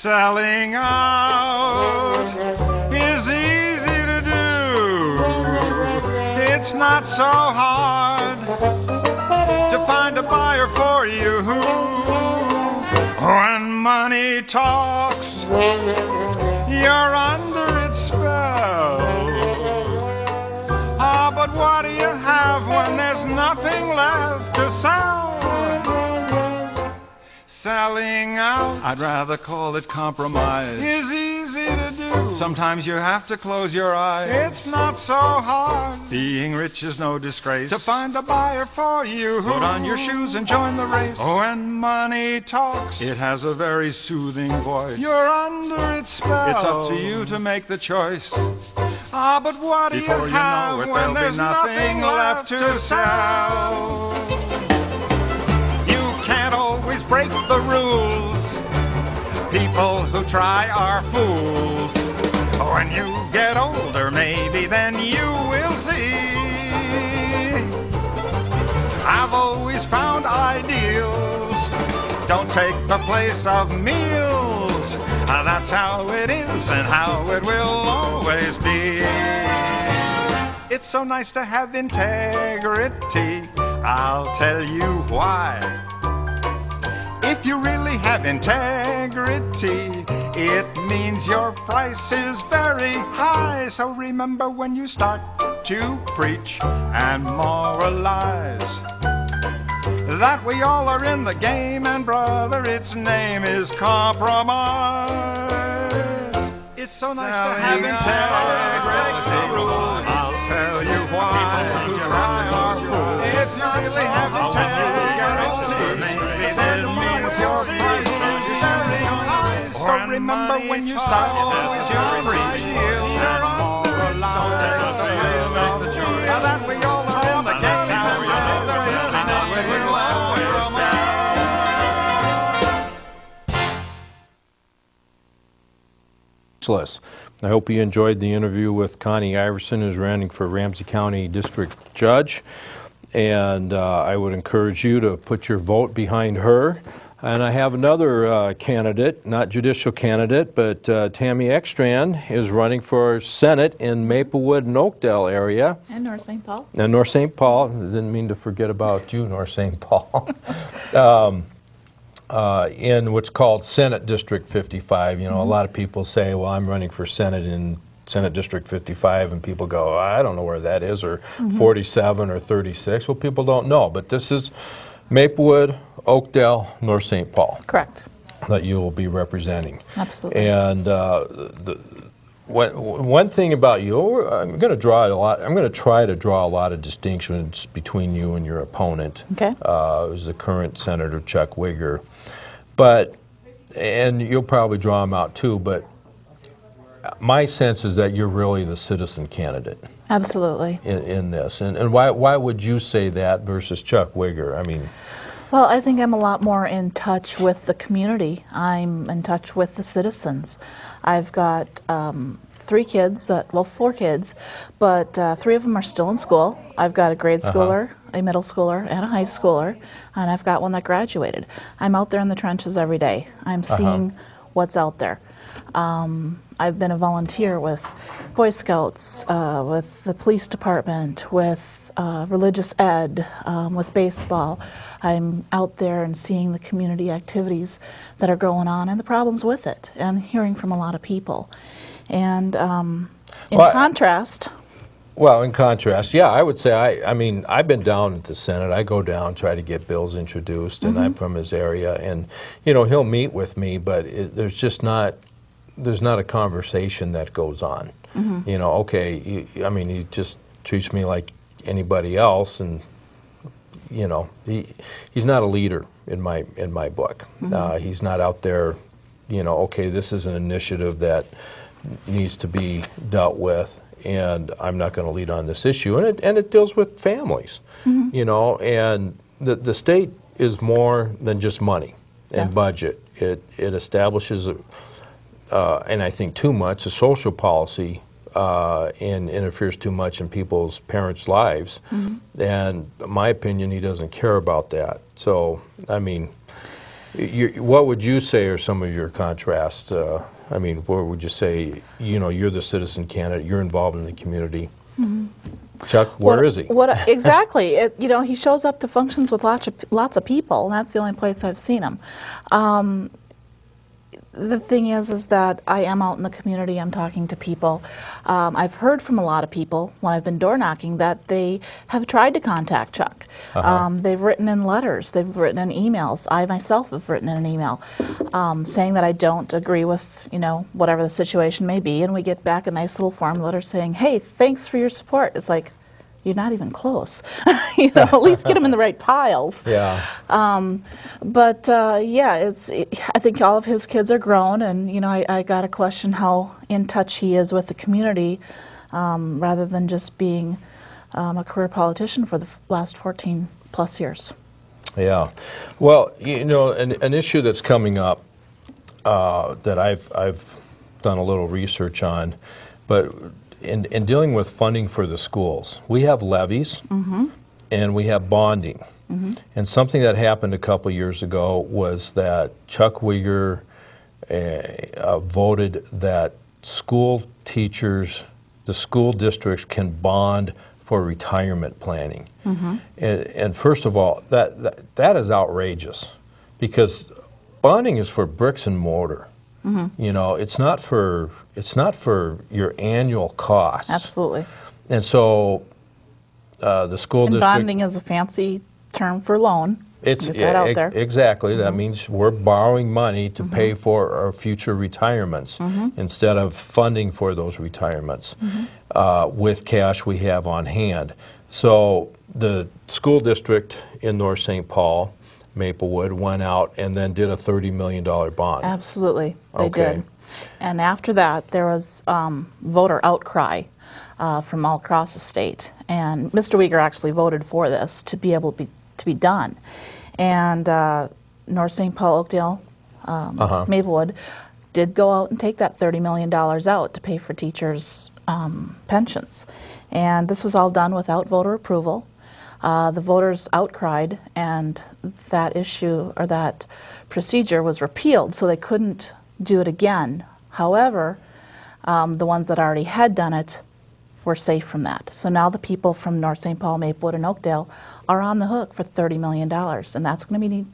Selling out is easy to do. It's not so hard to find a buyer for you. When money talks, you're under its spell. Ah, but what do you have when there's nothing left to sell? Selling out, I'd rather call it compromise, is easy to do. Sometimes you have to close your eyes. It's not so hard. Being rich is no disgrace. To find a buyer for you, put on your shoes and join the race. When money talks, it has a very soothing voice. You're under its spell. It's up to you to make the choice. Ah, but what do you have when there's nothing left to sell? Can't always break the rules. People who try are fools. When you get older, maybe then you will see. I've always found ideals don't take the place of meals. That's how it is and how it will always be. It's so nice to have integrity. I'll tell you why. If you really have integrity, it means your price is very high. So remember when you start to preach and moralize that we all are in the game, and brother, its name is compromise. It's so nice to have integrity. I'll tell you why. It's not really have integrity. Maybe that means your price is very high. So remember when you start to preach and moralize that we all are in the game, and brother, its name is compromise. I hope you enjoyed the interview with Connie Iverson, who's running for Ramsey County District Judge. And I would encourage you to put your vote behind her. And I have another candidate, not judicial candidate, but Tammy Ekstrand is running for Senate in Maplewood and Oakdale area. And North St. Paul. And North St. Paul. Didn't mean to forget about you, North St. Paul. In what's called Senate District 55. You know, a lot of people say, well, I'm running for Senate in Senate District 55, and people go, I don't know where that is, or 47 or 36. Well, people don't know, but this is Maplewood, Oakdale, North St. Paul. Correct. That you will be representing. Absolutely. And one thing about you, I'm going to try to draw a lot of distinctions between you and your opponent. Okay. Who's the current Senator Chuck Wigger. And you'll probably draw him out too, but my sense is that you're really the citizen candidate. Absolutely. In this. And why would you say that versus Chuck Wigger? I mean, well, I think I'm a lot more in touch with the community. I'm in touch with the citizens. I've got 4 kids, but 3 of them are still in school. I've got a grade schooler, a middle schooler, and a high schooler, and I've got one that graduated. I'm out there in the trenches every day. I'm seeing what's out there. I've been a volunteer with Boy Scouts, with the police department, with religious ed, with baseball. I'm out there and seeing the community activities that are going on and the problems with it, and hearing from a lot of people. And in contrast, yeah, I would say, I mean, I've been down at the Senate. I go down, try to get bills introduced, and I'm from his area. And, you know, he'll meet with me, but there's not a conversation that goes on. You know, okay, I mean, he just treats me like anybody else, and, you know, he's not a leader in my book. He's not out there, you know, okay, this is an initiative that needs to be dealt with, and I'm not going to lead on this issue. And it deals with families, you know, and the state is more than just money and budget. It establishes, and I think too much, a social policy and interferes too much in people's parents' lives. And in my opinion, he doesn't care about that. So, I mean, What would you say are some of your contrasts? I mean, where would you say, you know, you're the citizen candidate, you're involved in the community. Chuck, where is he? Exactly. You know, he shows up to functions with lots of people, and that's the only place I've seen him. The thing is that I am out in the community, I'm talking to people. I've heard from a lot of people when I've been door knocking that they have tried to contact Chuck. They've written in letters, they've written in emails. I myself have written in an email saying that I don't agree with, you know, whatever the situation may be, and we get back a nice little form letter saying, hey, thanks for your support. It's like, you're not even close. You know, at least get them in the right piles. Yeah. Yeah, I think all of his kids are grown, and you know, I got to question how in touch he is with the community, rather than just being a career politician for the last 14 plus years. Yeah. Well, you know, an issue that's coming up that I've done a little research on, but in dealing with funding for the schools, we have levies and we have bonding. And something that happened a couple years ago was that Chuck Weger voted that school teachers, the school districts can bond for retirement planning. And first of all, that is outrageous, because bonding is for bricks and mortar. You know, it's not for your annual costs. Absolutely. And so the school district. Bonding is a fancy term for loan. It's get that out there. Exactly. That means we're borrowing money to pay for our future retirements instead of funding for those retirements with cash we have on hand. So the school district in North St. Paul, Maplewood, went out and then did a $30 million bond. Absolutely, they did. And after that, there was voter outcry from all across the state. And Mr. Weger actually voted for this to be able to be done. And North St. Paul, Oakdale, Maplewood did go out and take that $30 million out to pay for teachers' pensions. And this was all done without voter approval. The voters outcried, and that issue, or that procedure, was repealed, so they couldn't do it again. However, the ones that already had done it were safe from that. So now the people from North St. Paul, Maplewood, and Oakdale are on the hook for $30 million, and that's going to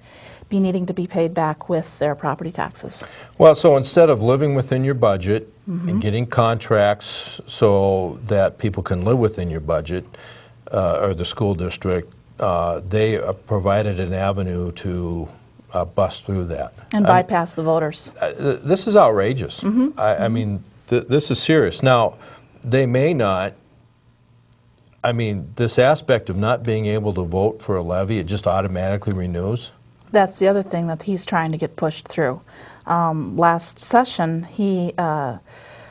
be needing to be paid back with their property taxes. Well, so instead of living within your budget and getting contracts so that people can live within your budget, or the school district, they provided an avenue to bust through that. And bypass the voters. This is outrageous. I mean, this is serious. Now, they may not, I mean, this aspect of not being able to vote for a levy, it just automatically renews. That's the other thing that he's trying to get pushed through. Last session, he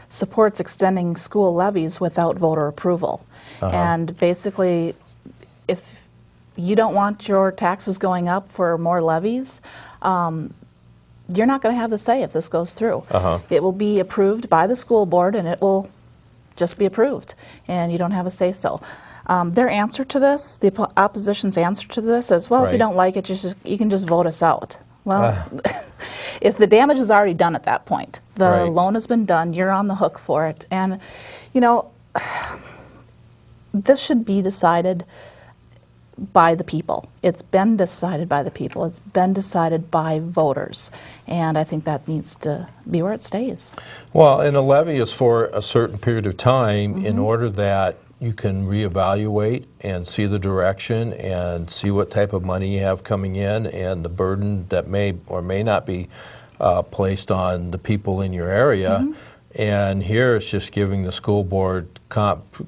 supports extending school levies without voter approval. And basically, if you don't want your taxes going up for more levies, you're not going to have the say if this goes through. It will be approved by the school board, and it will just be approved, and you don't have a say-so. Their answer to this, the opposition's answer to this is, well, if you don't like it, you can just vote us out. Well, if the damage is already done at that point, the loan has been done, you're on the hook for it. And, you know, this should be decided by the people. It's been decided by the people. It's been decided by voters. And I think that needs to be where it stays. Well, and a levy is for a certain period of time in order that you can reevaluate and see the direction and see what type of money you have coming in and the burden that may or may not be placed on the people in your area. And here it's just giving the school board,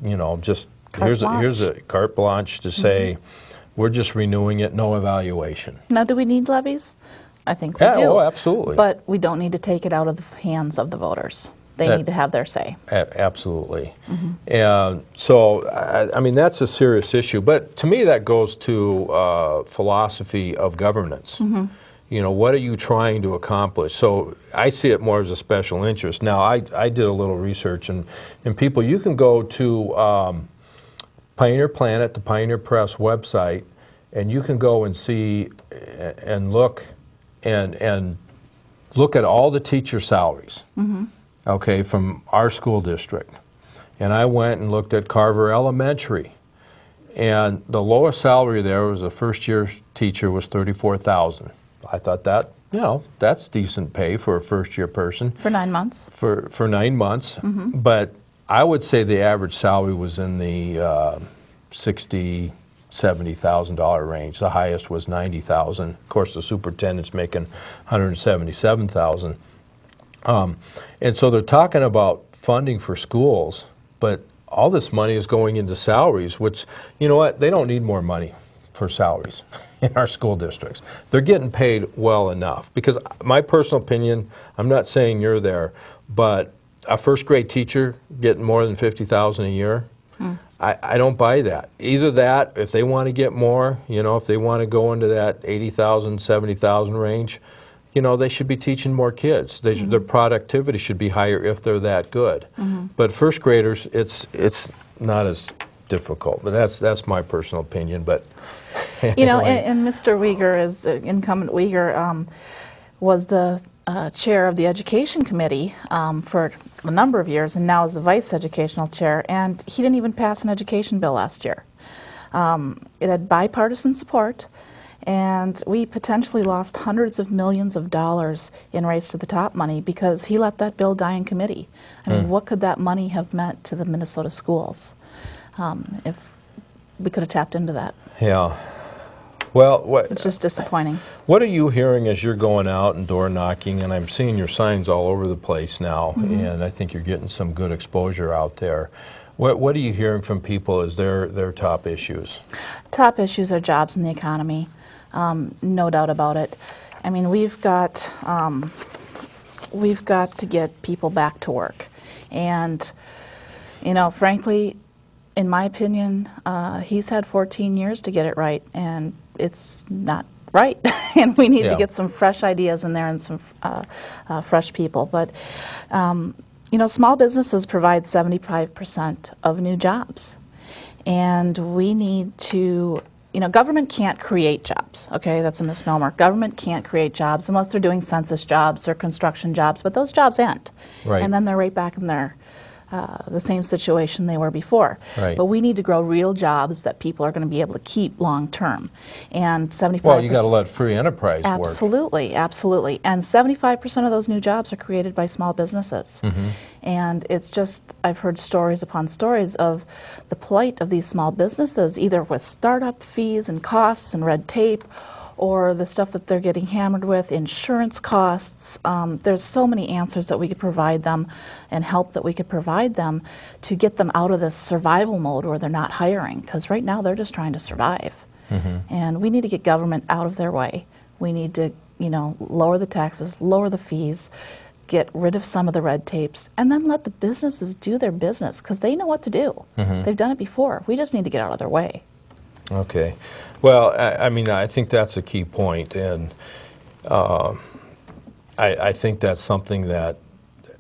you know, just here's a carte blanche to say, we're just renewing it, no evaluation. Now, do we need levies? I think we do. Oh, absolutely. But we don't need to take it out of the hands of the voters. They need to have their say. Absolutely. And so, I mean, that's a serious issue. But to me, that goes to philosophy of governance. You know, what are you trying to accomplish? So I see it more as a special interest. Now, I did a little research, and people, you can go to Pioneer Planet, the Pioneer Press website, and you can go and see and look and look at all the teacher salaries, okay, from our school district. And I went and looked at Carver Elementary. And the lowest salary there was a first-year teacher was $34,000. I thought that, you know, that's decent pay for a first-year person. For 9 months? For 9 months. But I would say the average salary was in the $60,000, $70,000 range. The highest was $90,000. Of course, the superintendent's making $177,000. And so they're talking about funding for schools, but all this money is going into salaries, which, you know what, they don't need more money for salaries in our school districts. They're getting paid well enough. Because my personal opinion, I'm not saying you're there, but a first grade teacher getting more than $50,000 a year, I don't buy that. Either that, if they want to get more, you know, if they want to go into that $80,000, $70,000 range, you know, they should be teaching more kids. They their productivity should be higher if they're that good. But first graders, it's not as difficult. But that's my personal opinion. But anyway. You know, and Mr. Uyghur, is incumbent Uyghur, was the chair of the education committee for a number of years, and now is the vice educational chair. And he didn't even pass an education bill last year. It had bipartisan support. And we potentially lost hundreds of millions of dollars in Race to the Top money because he let that bill die in committee. I mean, what could that money have meant to the Minnesota schools if we could have tapped into that? Yeah. Well, It's just disappointing. What are you hearing as you're going out and door knocking? And I'm seeing your signs all over the place now, and I think you're getting some good exposure out there. What are you hearing from people as their top issues? Top issues are jobs and the economy. No doubt about it. I mean, we've got to get people back to work, and you know, frankly, in my opinion, he's had 14 years to get it right, and it's not right. And we need to get some fresh ideas in there and some fresh people. But you know, small businesses provide 75% of new jobs, and we need to. You know, government can't create jobs, okay? That's a misnomer. Government can't create jobs unless they're doing census jobs or construction jobs, but those jobs end. Right. And then they're right back in their the same situation they were before. Right. But we need to grow real jobs that people are going to be able to keep long term. And 75%. Well, you got to let free enterprise work. Absolutely, absolutely. And 75% of those new jobs are created by small businesses. And it's just, I've heard stories upon stories of the plight of these small businesses, either with startup fees and costs and red tape, or the stuff that they're getting hammered with, insurance costs. There's so many answers that we could provide them and help that we could provide them to get them out of this survival mode where they're not hiring, because right now they're just trying to survive. And we need to get government out of their way. We need to, you know, lower the taxes, lower the fees, get rid of some of the red tapes, and then let the businesses do their business, because they know what to do. They've done it before. We just need to get out of their way. Okay. Well, I mean, I think that's a key point, and I think that's something that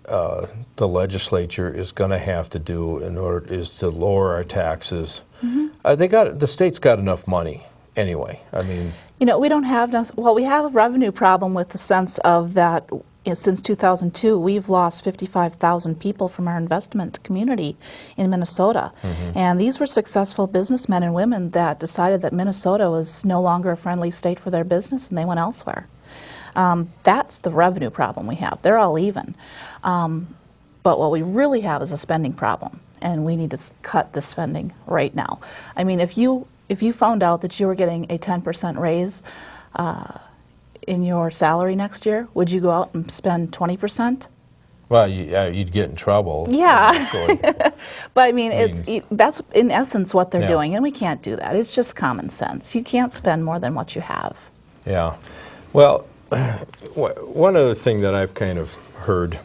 the legislature is going to have to do in order is to lower our taxes. The state's got enough money anyway. I mean, you know, we don't have well, we have a revenue problem with the sense of that. Since 2002, we've lost 55,000 people from our investment community in Minnesota. And these were successful businessmen and women that decided that Minnesota was no longer a friendly state for their business, and they went elsewhere. That's the revenue problem we have. They're all even. But what we really have is a spending problem, and we need to cut the spending right now. I mean, if you found out that you were getting a 10% raise in your salary next year, would you go out and spend 20%? well, you'd get in trouble. Yeah. But I mean, that's in essence what they're doing, and we can't do that. It's just common sense. You can't spend more than what you have. Yeah. Well, one other thing that I've kind of heard,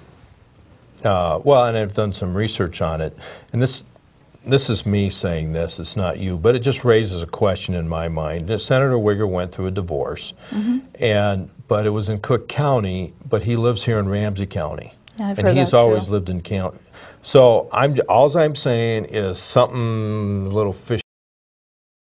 well, and I've done some research on it, and this is me saying this, it's not you, but it just raises a question in my mind. Senator Uyghur went through a divorce, but it was in Cook County, but he lives here in Ramsey County. Yeah, I've and heard he's that always too. lived in county. So all I'm saying is something a little fishy